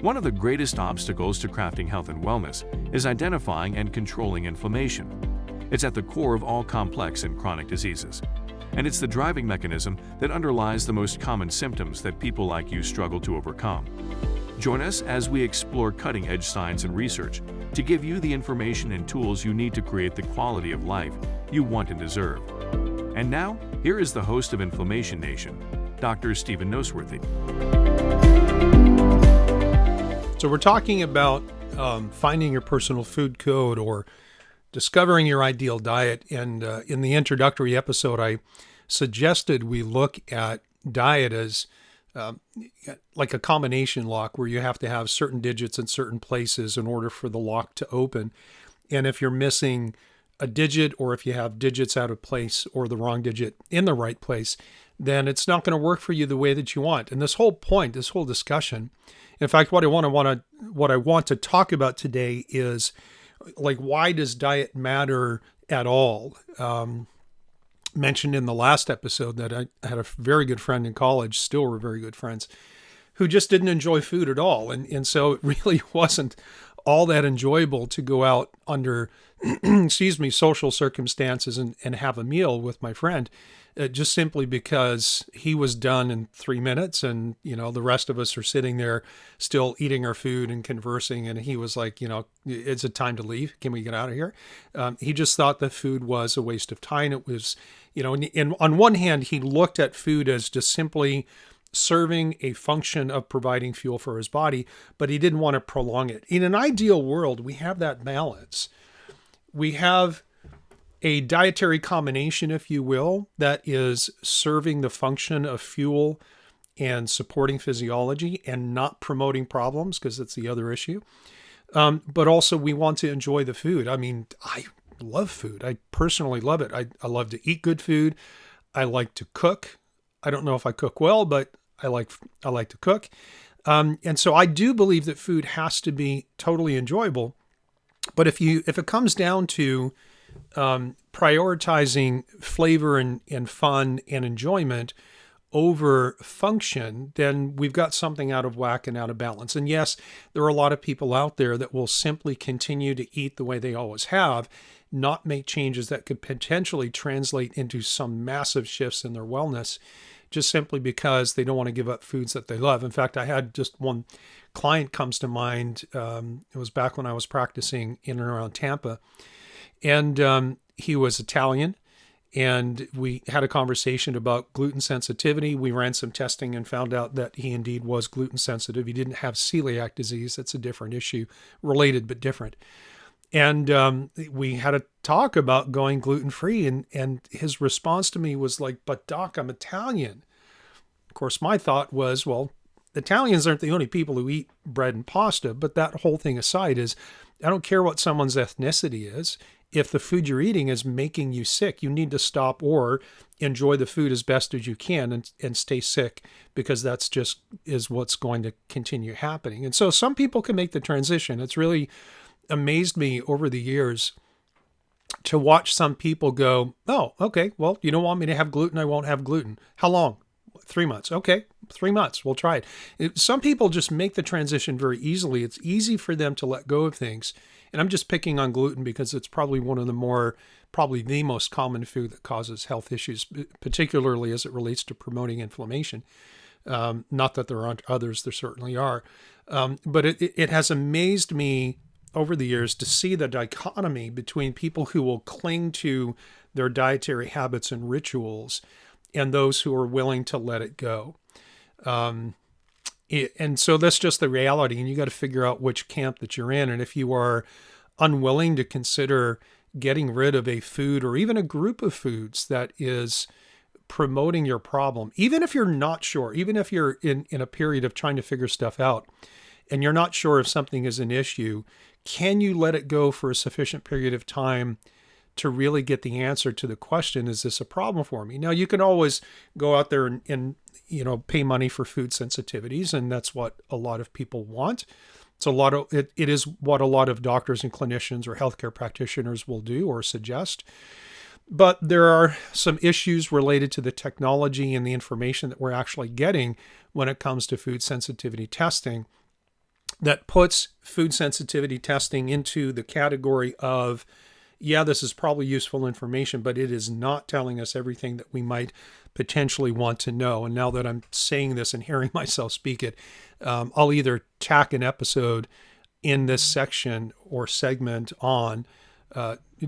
One of the greatest obstacles to crafting health and wellness is identifying and controlling inflammation. It's at the core of all complex and chronic diseases, and it's the driving mechanism that underlies the most common symptoms that people like you struggle to overcome. Join us as we explore cutting-edge science and research to give you the information and tools you need to create the quality of life you want and deserve. And now, here is the host of Inflammation Nation, Dr. Stephen Noseworthy. So we're talking about finding your personal food code or discovering your ideal diet. And in the introductory episode, I suggested we look at diet as like a combination lock where you have to have certain digits in certain places in order for the lock to open. And if you're missing a digit, or if you have digits out of place or the wrong digit in the right place, then it's not going to work for you the way that you want. And this whole point, this whole discussion, in fact, what I want to talk about today is like, why does diet matter at all? Mentioned in the last episode that I had a very good friend in college, still we're very good friends, who just didn't enjoy food at all. And so it really wasn't all that enjoyable to go out under, social circumstances and have a meal with my friend, just simply because he was done in 3 minutes. And, the rest of us are sitting there still eating our food and conversing. And he was like, it's a time to leave. Can we get out of here? He just thought the food was a waste of time. It was, and on one hand, he looked at food as just simply serving a function of providing fuel for his body, but he didn't want to prolong it. In an ideal world, we have that balance. We have a dietary combination, if you will, that is serving the function of fuel and supporting physiology and not promoting problems, because that's the other issue. But also we want to enjoy the food. I mean, I love food. I personally love it. I love to eat good food. I like to cook. I don't know if I cook well, but I like to cook. And so I do believe that food has to be totally enjoyable. But if it comes down to prioritizing flavor and fun and enjoyment over function, then we've got something out of whack and out of balance. And yes, there are a lot of people out there that will simply continue to eat the way they always have, not make changes that could potentially translate into some massive shifts in their wellness, just simply because they don't want to give up foods that they love. In fact, I had just one client comes to mind. It was back when I was practicing in and around Tampa. And he was Italian, and we had a conversation about gluten sensitivity. We ran some testing and found out that he indeed was gluten sensitive. He didn't have celiac disease. That's a different issue, related but different. And we had a talk about going gluten-free, and his response to me was like, "But doc, I'm Italian." Of course, my thought was, well, Italians aren't the only people who eat bread and pasta, but that whole thing aside is, I don't care what someone's ethnicity is. If the food you're eating is making you sick, you need to stop or enjoy the food as best as you can and stay sick, because that's just is what's going to continue happening. And so some people can make the transition. It's really amazed me over the years to watch some people go, "Oh, okay, well, you don't want me to have gluten, I won't have gluten." How long? 3 months. Okay, 3 months. We'll try it. Some people just make the transition very easily. It's easy for them to let go of things. And I'm just picking on gluten because it's probably probably the most common food that causes health issues, particularly as it relates to promoting inflammation. Not that there aren't others, there certainly are. But it has amazed me over the years to see the dichotomy between people who will cling to their dietary habits and rituals and those who are willing to let it go. And so that's just the reality, and you got to figure out which camp that you're in. And if you are unwilling to consider getting rid of a food or even a group of foods that is promoting your problem, even if you're not sure, even if you're in a period of trying to figure stuff out and you're not sure if something is an issue, can you let it go for a sufficient period of time to really get the answer to the question, is this a problem for me? Now, you can always go out there and pay money for food sensitivities, and that's what a lot of people want. It is what a lot of doctors and clinicians or healthcare practitioners will do or suggest. But there are some issues related to the technology and the information that we're actually getting when it comes to food sensitivity testing that puts food sensitivity testing into the category of, yeah, this is probably useful information, but it is not telling us everything that we might potentially want to know. And now that I'm saying this and hearing myself speak it, I'll either tack an episode in this section or segment on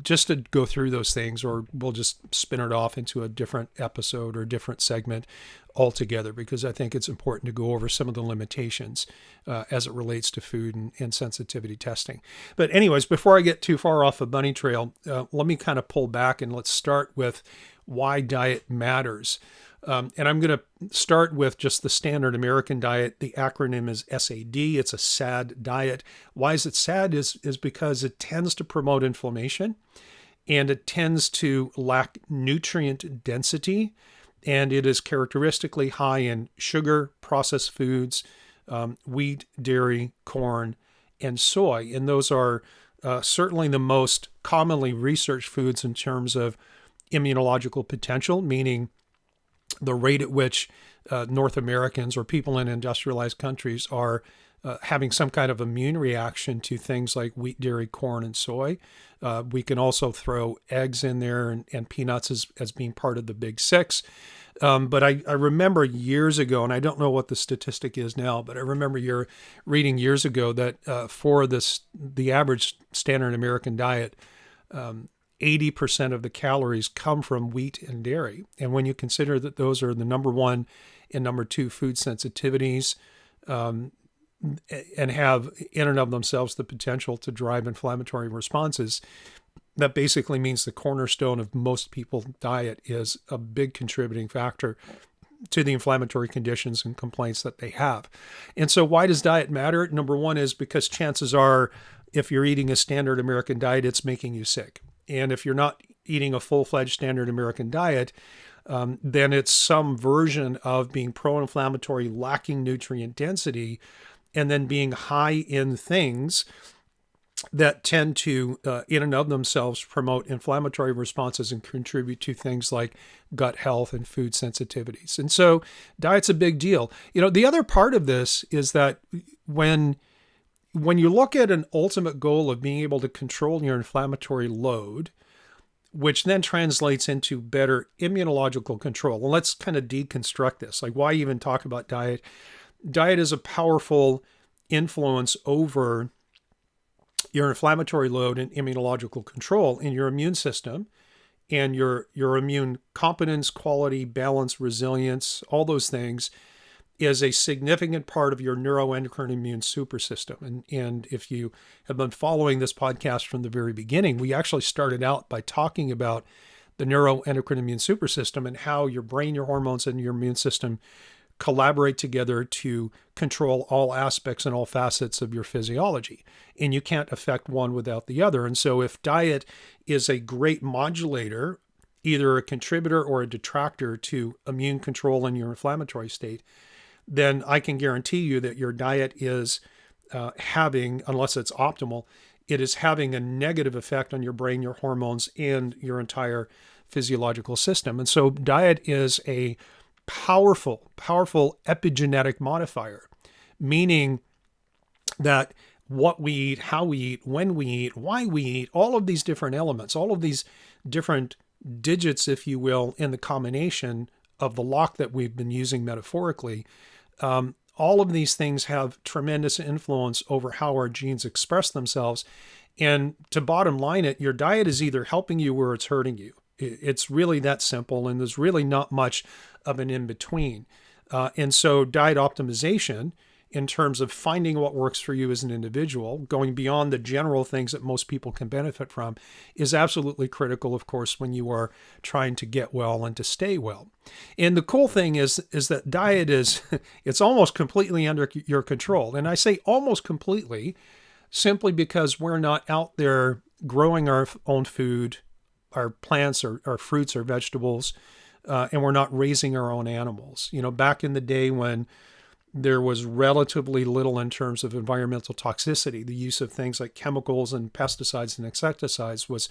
just to go through those things, or we'll just spin it off into a different episode or different segment altogether, because I think it's important to go over some of the limitations as it relates to food and sensitivity testing. But anyways, before I get too far off the bunny trail, let me kind of pull back and let's start with why diet matters. And I'm going to start with just the standard American diet. The acronym is SAD. It's a SAD diet. Why is it SAD? Is because it tends to promote inflammation, and it tends to lack nutrient density, and it is characteristically high in sugar, processed foods, wheat, dairy, corn, and soy. And those are certainly the most commonly researched foods in terms of immunological potential, meaning the rate at which North Americans or people in industrialized countries are having some kind of immune reaction to things like wheat, dairy, corn, and soy. We can also throw eggs in there and peanuts as being part of the big six. But I remember years ago, and I don't know what the statistic is now, but I remember reading years ago that for the average standard American diet, 80% of the calories come from wheat and dairy. And when you consider that those are the number one and number two food sensitivities, and have in and of themselves the potential to drive inflammatory responses, that basically means the cornerstone of most people's diet is a big contributing factor to the inflammatory conditions and complaints that they have. And so why does diet matter? Number one is because chances are, if you're eating a standard American diet, it's making you sick. And if you're not eating a full-fledged standard American diet, then it's some version of being pro-inflammatory, lacking nutrient density, and then being high in things that tend to, in and of themselves, promote inflammatory responses and contribute to things like gut health and food sensitivities. And so diet's a big deal. The other part of this is that when you look at an ultimate goal of being able to control your inflammatory load, which then translates into better immunological control. Well, let's kind of deconstruct this. Like, why even talk about diet? Diet is a powerful influence over your inflammatory load and immunological control in your immune system and your immune competence, quality, balance, resilience, all those things is a significant part of your neuroendocrine immune super system. And if you have been following this podcast from the very beginning, we actually started out by talking about the neuroendocrine immune super system and how your brain, your hormones, and your immune system collaborate together to control all aspects and all facets of your physiology. And you can't affect one without the other. And so if diet is a great modulator, either a contributor or a detractor to immune control in your inflammatory state, then I can guarantee you that your diet is having, unless it's optimal, it is having a negative effect on your brain, your hormones, and your entire physiological system. And so diet is a powerful epigenetic modifier, meaning that what we eat, how we eat, when we eat, why we eat, all of these different elements, all of these different digits, if you will, in the combination of the lock that we've been using metaphorically, all of these things have tremendous influence over how our genes express themselves. And to bottom line it, your diet is either helping you or it's hurting you. It's really that simple, and there's really not much of an in-between. And so diet optimization, in terms of finding what works for you as an individual, going beyond the general things that most people can benefit from, is absolutely critical, of course, when you are trying to get well and to stay well. And the cool thing is that diet it's almost completely under your control. And I say almost completely simply because we're not out there growing our own food, our plants, our fruits, or vegetables, and we're not raising our own animals. Back in the day when there was relatively little in terms of environmental toxicity, the use of things like chemicals and pesticides and insecticides was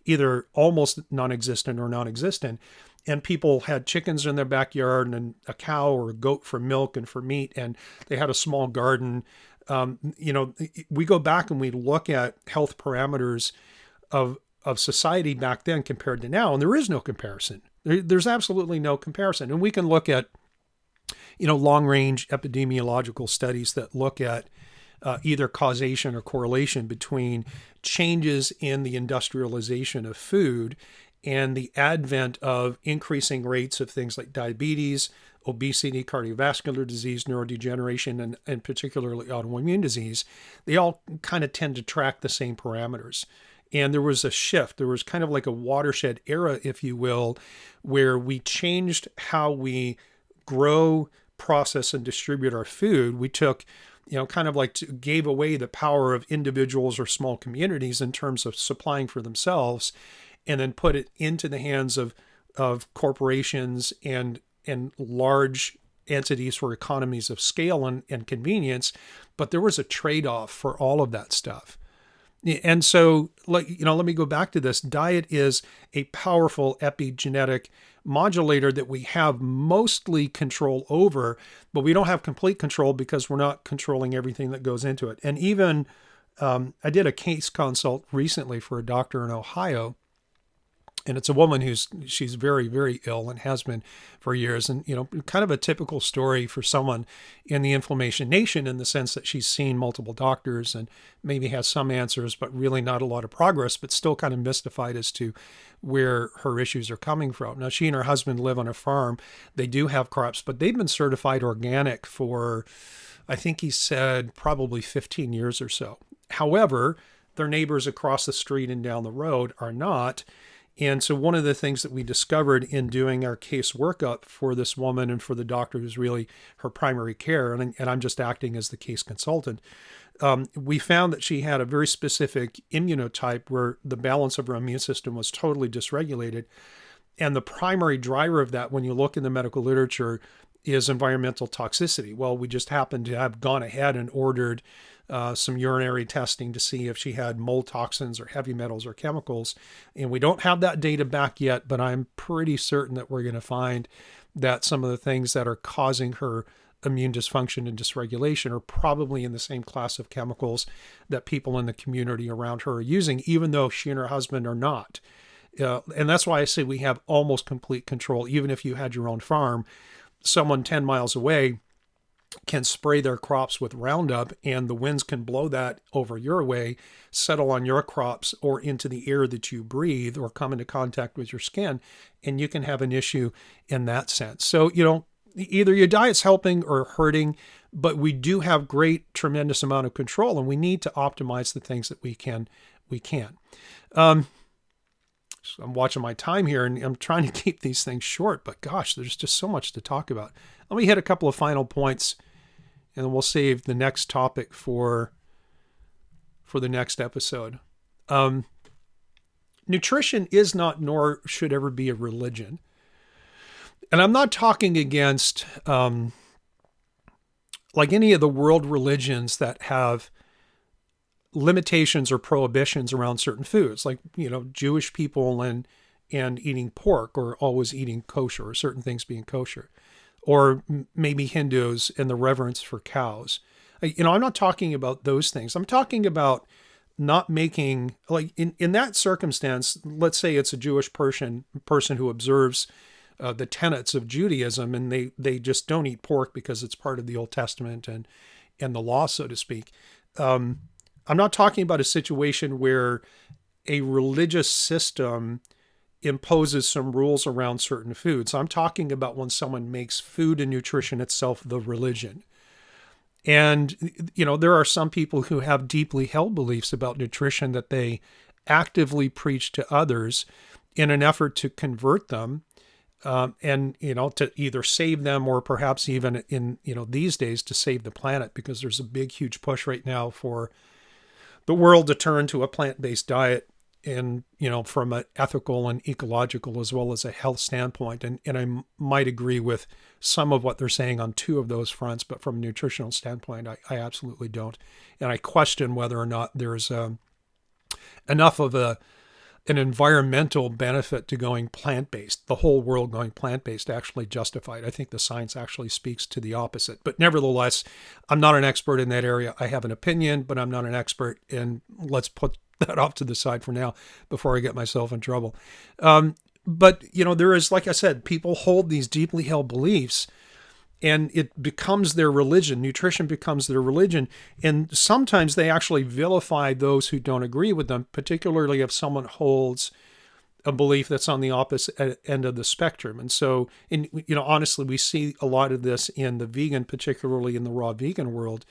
either almost non-existent or non-existent. And people had chickens in their backyard and a cow or a goat for milk and for meat, and they had a small garden. We go back and we look at health parameters of society back then compared to now, and there is no comparison. There's absolutely no comparison. And we can look at, long-range epidemiological studies that look at either causation or correlation between changes in the industrialization of food and the advent of increasing rates of things like diabetes, obesity, cardiovascular disease, neurodegeneration, and particularly autoimmune disease. They all kind of tend to track the same parameters. And there was a shift. There was kind of like a watershed era, if you will, where we changed how we grow, process, and distribute our food. We took, kind of like gave away the power of individuals or small communities in terms of supplying for themselves, and then put it into the hands of corporations and large entities for economies of scale and convenience. But there was a trade-off for all of that stuff. And so, let me go back to this. Diet is a powerful epigenetic modulator that we have mostly control over, but we don't have complete control because we're not controlling everything that goes into it. And even I did a case consult recently for a doctor in Ohio, and it's a woman she's very, very ill and has been for years. And, kind of a typical story for someone in the inflammation nation, in the sense that she's seen multiple doctors and maybe has some answers, but really not a lot of progress, but still kind of mystified as to where her issues are coming from. Now, she and her husband live on a farm. They do have crops, but they've been certified organic for, I think he said, probably 15 years or so. However, their neighbors across the street and down the road are not. And so one of the things that we discovered in doing our case workup for this woman and for the doctor who's really her primary care, and I'm just acting as the case consultant, we found that she had a very specific immunotype where the balance of her immune system was totally dysregulated. And the primary driver of that, when you look in the medical literature, is environmental toxicity. Well, we just happened to have gone ahead and ordered some urinary testing to see if she had mold toxins or heavy metals or chemicals. And we don't have that data back yet, but I'm pretty certain that we're going to find that some of the things that are causing her immune dysfunction and dysregulation are probably in the same class of chemicals that people in the community around her are using, even though she and her husband are not. And that's why I say we have almost complete control. Even if you had your own farm, someone 10 miles away can spray their crops with Roundup, and the winds can blow that over your way, settle on your crops or into the air that you breathe or come into contact with your skin, and you can have an issue in that sense. So, either your diet's helping or hurting, but we do have tremendous amount of control, and we need to optimize the things that we can. So I'm watching my time here, and I'm trying to keep these things short, but gosh, there's just so much to talk about. Let me hit a couple of final points, and then we'll save the next topic for the next episode. Nutrition is not, nor should ever be, a religion. And I'm not talking against like any of the world religions that have limitations or prohibitions around certain foods, like, Jewish people and eating pork, or always eating kosher, or certain things being kosher, or maybe Hindus and the reverence for cows. I'm not talking about those things. I'm talking about not making, like, in that circumstance, let's say it's a Jewish person who observes the tenets of Judaism, and they just don't eat pork because it's part of the Old Testament and the law, so to speak. I'm not talking about a situation where a religious system imposes some rules around certain foods. I'm talking about when someone makes food and nutrition itself the religion. And, there are some people who have deeply held beliefs about nutrition that they actively preach to others in an effort to convert them, and, to either save them, or perhaps even in, these days to save the planet, because there's a big, huge push right now for the world to turn to a plant-based diet, and, from an ethical and ecological as well as a health standpoint. And I might agree with some of what they're saying on two of those fronts, but from a nutritional standpoint, I absolutely don't. And I question whether or not there's enough of an an environmental benefit to going plant-based, the whole world going plant-based, actually justified. I think the science actually speaks to the opposite. But nevertheless, I'm not an expert in that area. I have an opinion, but I'm not an expert. And let's put that off to the side for now before I get myself in trouble. But, there is, like I said, people hold these deeply held beliefs, and it becomes their religion. Nutrition becomes their religion. And sometimes they actually vilify those who don't agree with them, particularly if someone holds a belief that's on the opposite end of the spectrum. And so, honestly, we see a lot of this in the vegan, particularly in the raw vegan world,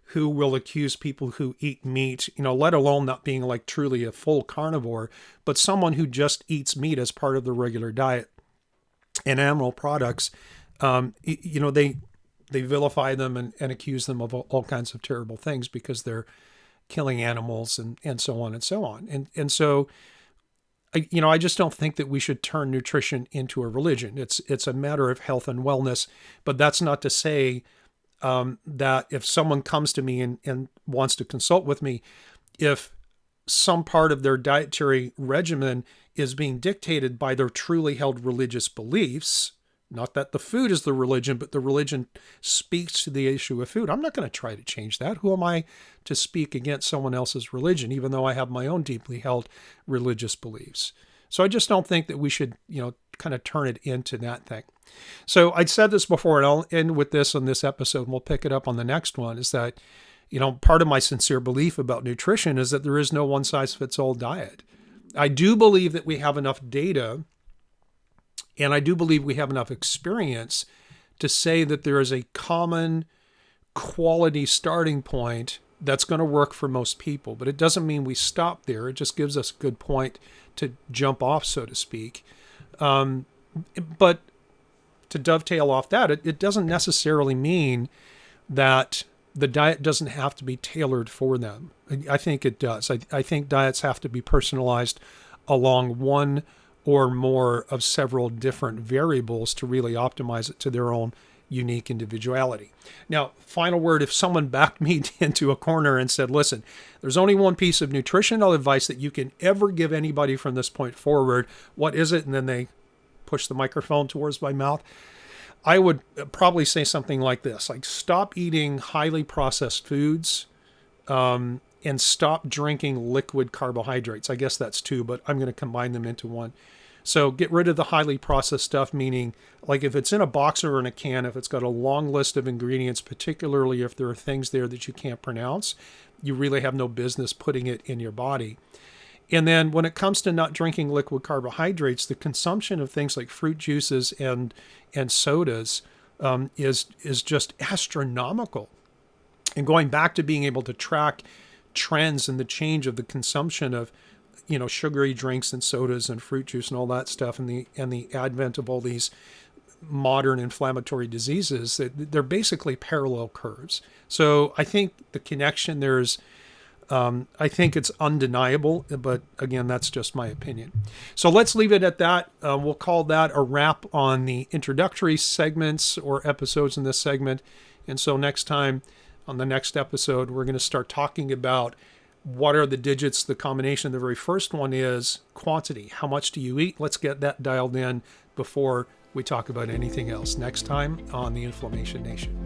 who will accuse people who eat meat, let alone not being like truly a full carnivore, but someone who just eats meat as part of the regular diet and animal products. They vilify them and accuse them of all kinds of terrible things because they're killing animals and so on and so on. And so, I just don't think that we should turn nutrition into a religion. It's a matter of health and wellness, but that's not to say that if someone comes to me and wants to consult with me, if some part of their dietary regimen is being dictated by their truly held religious beliefs, not that the food is the religion, but the religion speaks to the issue of food, I'm not going to try to change that. Who am I to speak against someone else's religion, even though I have my own deeply held religious beliefs? So I just don't think that we should, kind of turn it into that thing. So I'd said this before, and I'll end with this on this episode, and we'll pick it up on the next one, is that, part of my sincere belief about nutrition is that there is no one-size-fits-all diet. I do believe that we have enough data, and I do believe we have enough experience to say that there is a common quality starting point that's going to work for most people. But it doesn't mean we stop there. It just gives us a good point to jump off, so to speak. But to dovetail off that, it doesn't necessarily mean that the diet doesn't have to be tailored for them. I think it does. I think diets have to be personalized along one or more of several different variables to really optimize it to their own unique individuality. Now, final word, if someone backed me into a corner and said, listen, there's only one piece of nutritional advice that you can ever give anybody from this point forward, what is it? And then they push the microphone towards my mouth. I would probably say something like this, like stop eating highly processed foods and stop drinking liquid carbohydrates. I guess that's two, but I'm going to combine them into one. So get rid of the highly processed stuff, meaning like if it's in a box or in a can, if it's got a long list of ingredients, particularly if there are things there that you can't pronounce, you really have no business putting it in your body. And then when it comes to not drinking liquid carbohydrates, the consumption of things like fruit juices and sodas is just astronomical. And going back to being able to track trends and the change of the consumption of sugary drinks and sodas and fruit juice and all that stuff, and the advent of all these modern inflammatory diseases, they're basically parallel curves. So I think the connection there's, I think it's undeniable, but again, that's just my opinion. So let's leave it at that. We'll call that a wrap on the introductory segments or episodes in this segment. And so next time, on the next episode, we're going to start talking about what are the digits, the combination. The very first one is quantity. How much do you eat? Let's get that dialed in before we talk about anything else next time on the Inflammation Nation.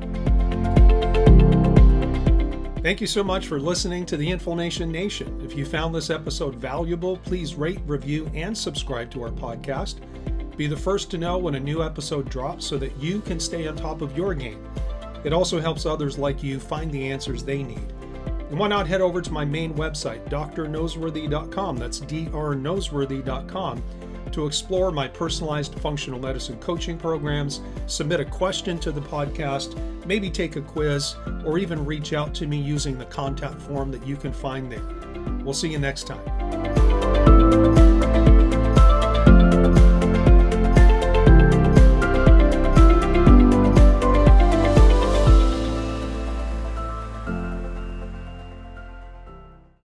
Thank you so much for listening to the Inflammation Nation. If you found this episode valuable, please rate, review, and subscribe to our podcast. Be the first to know when a new episode drops so that you can stay on top of your game. It also helps others like you find the answers they need. And why not head over to my main website, drnoseworthy.com, that's drnoseworthy.com, to explore my personalized functional medicine coaching programs, submit a question to the podcast, maybe take a quiz, or even reach out to me using the contact form that you can find there. We'll see you next time.